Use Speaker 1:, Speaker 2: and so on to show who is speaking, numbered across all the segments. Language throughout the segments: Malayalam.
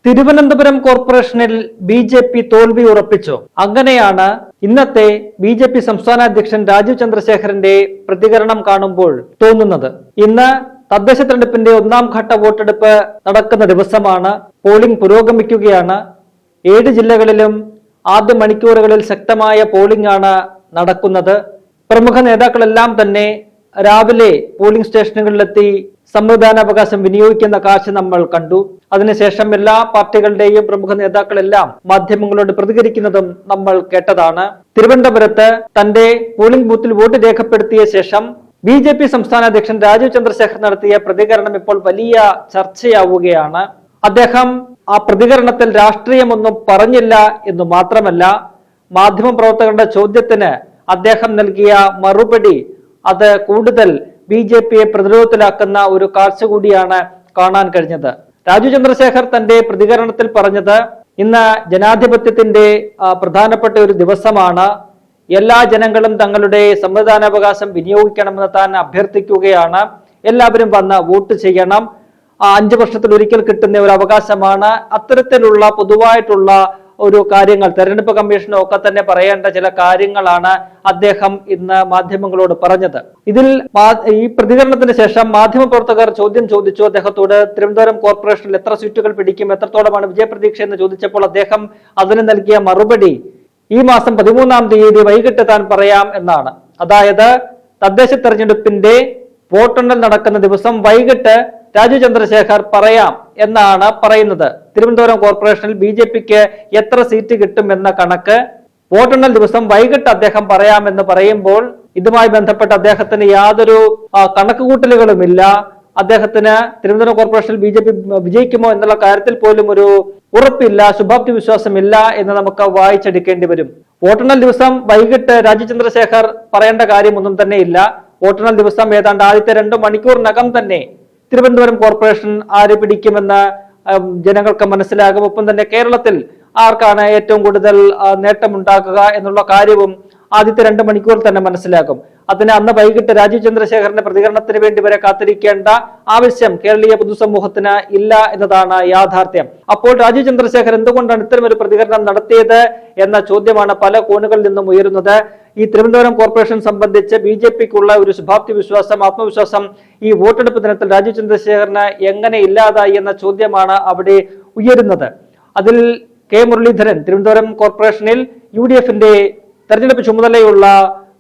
Speaker 1: തിരുവനന്തപുരം കോർപ്പറേഷനിൽ ബി.ജെ.പി തോൽവി ഉറപ്പിച്ചു. അങ്ങനെയാണ് ഇന്നത്തെ ബി.ജെ.പി സംസ്ഥാന അധ്യക്ഷൻ രാജീവ് ചന്ദ്രശേഖരന്റെ പ്രതികരണം കാണുമ്പോൾ തോന്നുന്നത്. ഇന്ന് തദ്ദേശ തെരഞ്ഞെടുപ്പിന്റെ ഒന്നാം ഘട്ട വോട്ടെടുപ്പ് നടക്കുന്ന ദിവസമാണ്. പോളിംഗ് പുരോഗമിക്കുകയാണ്. 7 ജില്ലകളിലും ആദ്യ മണിക്കൂറുകളിൽ ശക്തമായ പോളിംഗ് ആണ് നടക്കുന്നത്. പ്രമുഖ നേതാക്കളെല്ലാം തന്നെ രാവിലെ പോളിംഗ് സ്റ്റേഷനുകളിലെത്തി സമ്മതിദാനാവകാശം വിനിയോഗിക്കുന്ന കാഴ്ച നമ്മൾ കണ്ടു. അതിനുശേഷം എല്ലാ പാർട്ടികളുടെയും പ്രമുഖ നേതാക്കളെല്ലാം മാധ്യമങ്ങളോട് പ്രതികരിക്കുന്നതും നമ്മൾ കേട്ടതാണ്. തിരുവനന്തപുരത്ത് തന്റെ പോളിംഗ് ബൂത്തിൽ വോട്ട് രേഖപ്പെടുത്തിയ ശേഷം ബി.ജെ.പി സംസ്ഥാന അധ്യക്ഷൻ രാജീവ് ചന്ദ്രശേഖർ നടത്തിയ പ്രതികരണം ഇപ്പോൾ വലിയ ചർച്ചയാവുകയാണ്. അദ്ദേഹം ആ പ്രതികരണത്തിൽ രാഷ്ട്രീയമൊന്നും പറഞ്ഞില്ല എന്നു മാത്രമല്ല, മാധ്യമപ്രവർത്തകരുടെ ചോദ്യത്തിന് അദ്ദേഹം നൽകിയ മറുപടി അത് കൂടുതൽ ബി.ജെ.പിയെ പ്രതിരോധത്തിലാക്കുന്ന ഒരു കാഴ്ച കൂടിയാണ് കാണാൻ കഴിഞ്ഞത്. രാജീവ് ചന്ദ്രശേഖർ തന്റെ പ്രതികരണത്തിൽ പറഞ്ഞത്, ഇന്ന് ജനാധിപത്യത്തിന്റെ പ്രധാനപ്പെട്ട ഒരു ദിവസമാണ്. എല്ലാ ജനങ്ങളും തങ്ങളുടെ സമ്മതിദാനാവകാശം വിനിയോഗിക്കണമെന്ന് താൻ അഭ്യർത്ഥിക്കുകയാണ്. എല്ലാവരും വന്ന് വോട്ട് ചെയ്യണം. 5 വർഷത്തിൽ ഒരിക്കൽ കിട്ടുന്ന ഒരു അവകാശമാണ്. അത്തരത്തിലുള്ള പൊതുവായിട്ടുള്ള ഒരു കാര്യങ്ങൾ തെരഞ്ഞെടുപ്പ് കമ്മീഷനും ഒക്കെ തന്നെ പറയേണ്ട ചില കാര്യങ്ങളാണ് അദ്ദേഹം ഇന്ന് മാധ്യമങ്ങളോട് പറഞ്ഞത്. ഇതിൽ ഈ പ്രതികരണത്തിന് ശേഷം മാധ്യമപ്രവർത്തകർ ചോദ്യം ചോദിച്ചു അദ്ദേഹത്തോട്, തിരുവനന്തപുരം കോർപ്പറേഷനിൽ എത്ര സീറ്റുകൾ പിടിക്കും, എത്രത്തോളമാണ് വിജയപ്രതീക്ഷ എന്ന് ചോദിച്ചപ്പോൾ അദ്ദേഹം അതിന് നൽകിയ മറുപടി ഈ മാസം 13-ാം തീയതി വൈകിട്ട് താൻ പറയാം എന്നാണ്. അതായത് തദ്ദേശ തെരഞ്ഞെടുപ്പിന്റെ വോട്ടെണ്ണൽ നടക്കുന്ന ദിവസം വൈകിട്ട് രാജീവ് ചന്ദ്രശേഖർ പറയാം എന്നാണ് പറയുന്നത്. തിരുവനന്തപുരം കോർപ്പറേഷനിൽ ബി.ജെ.പിക്ക് എത്ര സീറ്റ് കിട്ടും എന്ന കണക്ക് വോട്ടെണ്ണൽ ദിവസം വൈകിട്ട് അദ്ദേഹം പറയാമെന്ന് പറയുമ്പോൾ ഇതുമായി ബന്ധപ്പെട്ട് അദ്ദേഹത്തിന് യാതൊരു കണക്കുകൂട്ടലുകളുമില്ല. അദ്ദേഹത്തിന് തിരുവനന്തപുരം കോർപ്പറേഷനിൽ ബി.ജെ.പി വിജയിക്കുമോ എന്നുള്ള കാര്യത്തിൽ പോലും ഒരു ഉറപ്പില്ല, ശുഭാപ്തി വിശ്വാസമില്ല എന്ന് നമുക്ക് വായിച്ചെടുക്കേണ്ടി വരും. വോട്ടെണ്ണൽ ദിവസം വൈകിട്ട് രാജീവ് ചന്ദ്രശേഖർ പറയേണ്ട കാര്യമൊന്നും തന്നെ ഇല്ല. വോട്ടെണ്ണൽ ദിവസം ഏതാണ്ട് ആദ്യത്തെ 2 മണിക്കൂറിനകം തന്നെ തിരുവനന്തപുരം കോർപ്പറേഷൻ ആര് പിടിക്കുമെന്ന് ജനങ്ങൾക്ക് മനസ്സിലാകും. ഒപ്പം തന്നെ കേരളത്തിൽ ആർക്കാണ് ഏറ്റവും കൂടുതൽ നേട്ടമുണ്ടാക്കുക എന്നുള്ള കാര്യവും ആദ്യത്തെ 2 മണിക്കൂറിൽ തന്നെ മനസ്സിലാകും. അതിന് അന്ന് വൈകിട്ട് രാജീവ് ചന്ദ്രശേഖരന്റെ പ്രതികരണത്തിന് വേണ്ടി വരെ കാത്തിരിക്കേണ്ട ആവശ്യം കേരളീയ പൊതുസമൂഹത്തിന് ഇല്ല എന്നതാണ് യാഥാർത്ഥ്യം. അപ്പോൾ രാജീവ് ചന്ദ്രശേഖർ എന്തുകൊണ്ടാണ് ഇത്തരമൊരു പ്രതികരണം നടത്തിയത് എന്ന ചോദ്യമാണ് പല കോണുകളിൽ നിന്നും ഉയരുന്നത്. ഈ തിരുവനന്തപുരം കോർപ്പറേഷൻ സംബന്ധിച്ച് ബി.ജെ.പിക്കുള്ള ഒരു ശുഭാപ്തി വിശ്വാസം, ആത്മവിശ്വാസം ഈ വോട്ടെടുപ്പ് ദിനത്തിൽ രാജീവ് ചന്ദ്രശേഖരന് എങ്ങനെ ഇല്ലാതായി എന്ന ചോദ്യമാണ് അവിടെ ഉയരുന്നത്. അതിൽ കെ മുരളീധരൻ തിരുവനന്തപുരം കോർപ്പറേഷനിൽ യു.ഡി.എഫിന്റെ തെരഞ്ഞെടുപ്പ് ചുമതലയുള്ള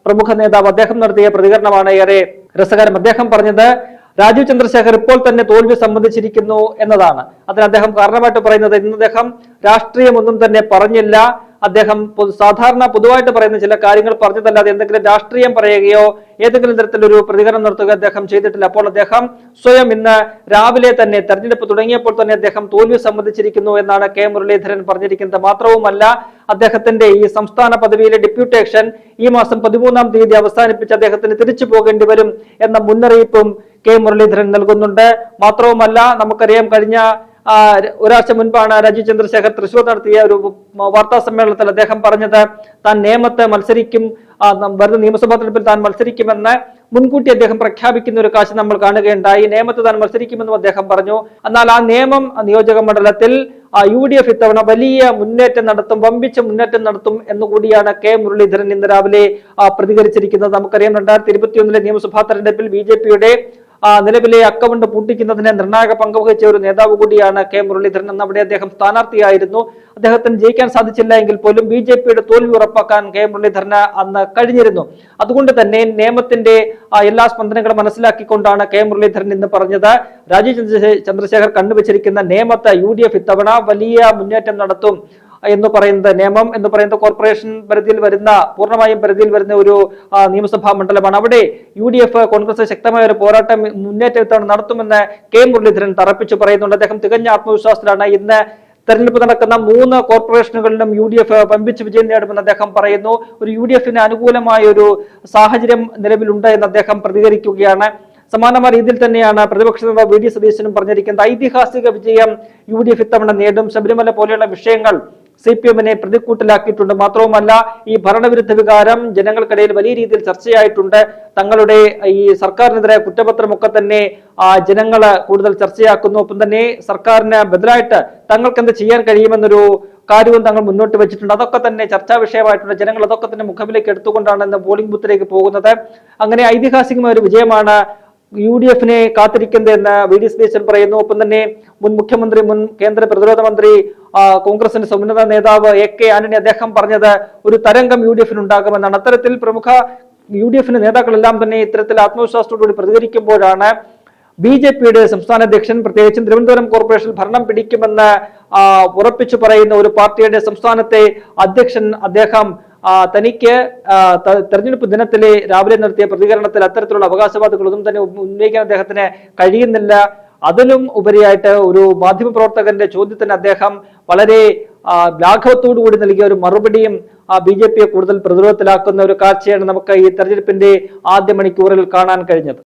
Speaker 1: പ്രമുഖ നേതാവ് അദ്ദേഹം നടത്തിയ പ്രതികരണമാണ് ഏറെ രസകരം. അദ്ദേഹം പറഞ്ഞത് രാജീവ് ചന്ദ്രശേഖർ ഇപ്പോൾ തന്നെ തോൽവി സമ്മതിച്ചിരിക്കുന്നു എന്നതാണ്. അതിന് അദ്ദേഹം കാരണമായിട്ട് പറയുന്നത്, ഇന്ന് അദ്ദേഹം രാഷ്ട്രീയമൊന്നും തന്നെ പറഞ്ഞില്ല. അദ്ദേഹം സാധാരണ പൊതുവായിട്ട് പറയുന്ന ചില കാര്യങ്ങൾ പറഞ്ഞതല്ലാതെ എന്തെങ്കിലും രാഷ്ട്രീയം പറയുകയോ ഏതെങ്കിലും തരത്തിലൊരു പ്രതികരണം നടത്തുക അദ്ദേഹം ചെയ്തിട്ടില്ല. അപ്പോൾ അദ്ദേഹം സ്വയം ഇന്ന് രാവിലെ തന്നെ തെരഞ്ഞെടുപ്പ് തുടങ്ങിയപ്പോൾ തന്നെ അദ്ദേഹം തോൽവി സമ്മതിച്ചിരിക്കുന്നു എന്നാണ് കെ മുരളീധരൻ പറഞ്ഞിരിക്കുന്നത്. മാത്രവുമല്ല, അദ്ദേഹത്തിന്റെ ഈ സംസ്ഥാന പദവിയിലെ ഡെപ്യൂട്ടേഷൻ ഈ മാസം 13-ാം തീയതി അവസാനിപ്പിച്ച് അദ്ദേഹത്തിന് തിരിച്ചു പോകേണ്ടി വരും എന്ന മുന്നറിയിപ്പും കെ മുരളീധരൻ നൽകുന്നുണ്ട്. മാത്രവുമല്ല, നമുക്കറിയാം കഴിഞ്ഞ ഒരാഴ്ച മുൻപാണ് രാജീവ് ചന്ദ്രശേഖർ തൃശൂർ നടത്തിയ ഒരു വാർത്താ സമ്മേളനത്തിൽ അദ്ദേഹം പറഞ്ഞത് താൻ നേമത്ത് മത്സരിക്കും, വരുന്ന നിയമസഭാ തെരഞ്ഞെടുപ്പിൽ താൻ മത്സരിക്കുമെന്ന് മുൻകൂട്ടി അദ്ദേഹം പ്രഖ്യാപിക്കുന്ന ഒരു കാഴ്ച നമ്മൾ കാണുകയുണ്ടായി. നേമത്ത് താൻ മത്സരിക്കുമെന്നും അദ്ദേഹം പറഞ്ഞു. എന്നാൽ ആ നേമം നിയോജക മണ്ഡലത്തിൽ യു.ഡി.എഫ് ഇത്തവണ വലിയ മുന്നേറ്റം നടത്തും, വമ്പിച്ച മുന്നേറ്റം നടത്തും എന്നുകൂടിയാണ് കെ മുരളീധരൻ ഇന്ന് രാവിലെ പ്രതികരിച്ചിരിക്കുന്നത്. നമുക്കറിയാം 2021 നിയമസഭാ തെരഞ്ഞെടുപ്പിൽ ബി.ജെ.പിയുടെ നിലവിലെ അക്കൗണ്ട് പൂട്ടിക്കുന്നതിന് നിർണായക പങ്കുവഹിച്ച ഒരു നേതാവ് കൂടിയാണ് കെ മുരളീധരൻ. എന്ന് അവിടെ അദ്ദേഹം സ്ഥാനാർത്ഥിയായിരുന്നു. അദ്ദേഹത്തിന് ജയിക്കാൻ സാധിച്ചില്ല എങ്കിൽ പോലും ബി.ജെ.പിയുടെ തോൽവി ഉറപ്പാക്കാൻ കെ മുരളീധരന് അന്ന് കഴിഞ്ഞിരുന്നു. അതുകൊണ്ട് തന്നെ നിയമത്തിന്റെ എല്ലാ സ്പന്ദനങ്ങളും മനസ്സിലാക്കിക്കൊണ്ടാണ് കെ മുരളീധരൻ ഇന്ന് പറഞ്ഞത്, രാജീവ് ചന്ദ്രശേഖർ കണ്ടുവച്ചിരിക്കുന്ന നേമത്ത് യു.ഡി.എഫ് ഇത്തവണ വലിയ മുന്നേറ്റം നടത്തും എന്ന് പറയുന്നത്, നിയമം എന്ന് പറയുന്നത് കോർപ്പറേഷൻ പരിധിയിൽ വരുന്ന, പൂർണ്ണമായും പരിധിയിൽ വരുന്ന ഒരു നിയമസഭാ മണ്ഡലമാണ്. അവിടെ യു.ഡി.എഫ് കോൺഗ്രസ് ശക്തമായ ഒരു പോരാട്ടം മുന്നേറ്റം നടത്തുമെന്ന് കെ മുരളീധരൻ തറപ്പിച്ചു പറയുന്നുണ്ട്. അദ്ദേഹം തികഞ്ഞ ആത്മവിശ്വാസത്തിലാണ്. ഇന്ന് തെരഞ്ഞെടുപ്പ് നടക്കുന്ന 3 കോർപ്പറേഷനുകളിലും യു.ഡി.എഫ് വമ്പിച്ച് വിജയം നേടുമെന്ന് അദ്ദേഹം പറയുന്നു. ഒരു യു.ഡി.എഫിന് അനുകൂലമായ ഒരു സാഹചര്യം നിലവിലുണ്ട് എന്ന് അദ്ദേഹം പ്രതികരിക്കുകയാണ്. സമാനമായ രീതിയിൽ തന്നെയാണ് പ്രതിപക്ഷ നേതാവ് വി.ഡി. സതീശനും പറഞ്ഞിരിക്കുന്നത്. ഐതിഹാസിക വിജയം യു.ഡി.എഫ് ഇത്തവണ നേടും. ശബരിമല പോലെയുള്ള വിഷയങ്ങൾ CPM-നെ പ്രതിക്കൂട്ടിലാക്കിയിട്ടുണ്ട്. മാത്രവുമല്ല, ഈ ഭരണവിരുദ്ധ വികാരം ജനങ്ങൾക്കിടയിൽ വലിയ രീതിയിൽ ചർച്ചയായിട്ടുണ്ട്. തങ്ങളുടെ ഈ സർക്കാരിനെതിരെ കുറ്റപത്രമൊക്കെ തന്നെ ജനങ്ങള് കൂടുതൽ ചർച്ചയാക്കുന്നു. ഒപ്പം തന്നെ സർക്കാരിന് ബദലായിട്ട് തങ്ങൾക്ക് എന്ത് ചെയ്യാൻ കഴിയുമെന്നൊരു കാര്യവും തങ്ങൾ മുന്നോട്ട് വെച്ചിട്ടുണ്ട്. അതൊക്കെ തന്നെ ചർച്ചാ വിഷയമായിട്ടുണ്ട്. ജനങ്ങൾ അതൊക്കെ തന്നെ മുഖവിലേക്ക് എടുത്തുകൊണ്ടാണ് ഇന്ന് പോളിംഗ് ബൂത്തിലേക്ക് പോകുന്നത്. അങ്ങനെ ഐതിഹാസികമായ ഒരു വിജയമാണ് UDF-നെ കാത്തിരിക്കുന്നത് എന്ന് VD സതീശൻ പറയുന്നു. ഒപ്പം തന്നെ മുൻ മുഖ്യമന്ത്രി, മുൻ കേന്ദ്ര പ്രതിരോധ മന്ത്രി, കോൺഗ്രസിന്റെ സമുന്നത നേതാവ് AK ആന്റണി അദ്ദേഹം പറഞ്ഞത് ഒരു തരംഗം UDF-ന് ഉണ്ടാകുമെന്നാണ്. അത്തരത്തിൽ പ്രമുഖ UDF-ന്റെ നേതാക്കളെല്ലാം തന്നെ ഇത്തരത്തിൽ ആത്മവിശ്വാസത്തോടുകൂടി പ്രതികരിക്കുമ്പോഴാണ് BJP-യുടെ സംസ്ഥാന അധ്യക്ഷൻ പ്രത്യേകിച്ചും തിരുവനന്തപുരം കോർപ്പറേഷൻ ഭരണം പിടിക്കുമെന്ന് ഉറപ്പിച്ചു പറയുന്ന ഒരു പാർട്ടിയുടെ സംസ്ഥാനത്തെ അധ്യക്ഷൻ അദ്ദേഹം തനിക്ക് തെരഞ്ഞെടുപ്പ് ദിനത്തിലെ രാവിലെ നടത്തിയ പ്രതികരണത്തിൽ അത്തരത്തിലുള്ള അവകാശവാദങ്ങളൊന്നും തന്നെ ഉന്നയിക്കാൻ അദ്ദേഹത്തിന് കഴിയുന്നില്ല. അതിലും ഉപരിയായിട്ട് ഒരു മാധ്യമപ്രവർത്തകന്റെ ചോദ്യത്തിന് അദ്ദേഹം വളരെ ലാഘവത്തോടു കൂടി നൽകിയ ഒരു മറുപടിയും BJP-യെ കൂടുതൽ പ്രതിരോധത്തിലാക്കുന്ന ഒരു കാഴ്ചയാണ് നമുക്ക് ഈ തെരഞ്ഞെടുപ്പിന്റെ ആദ്യ മണിക്കൂറിൽ കാണാൻ കഴിഞ്ഞത്.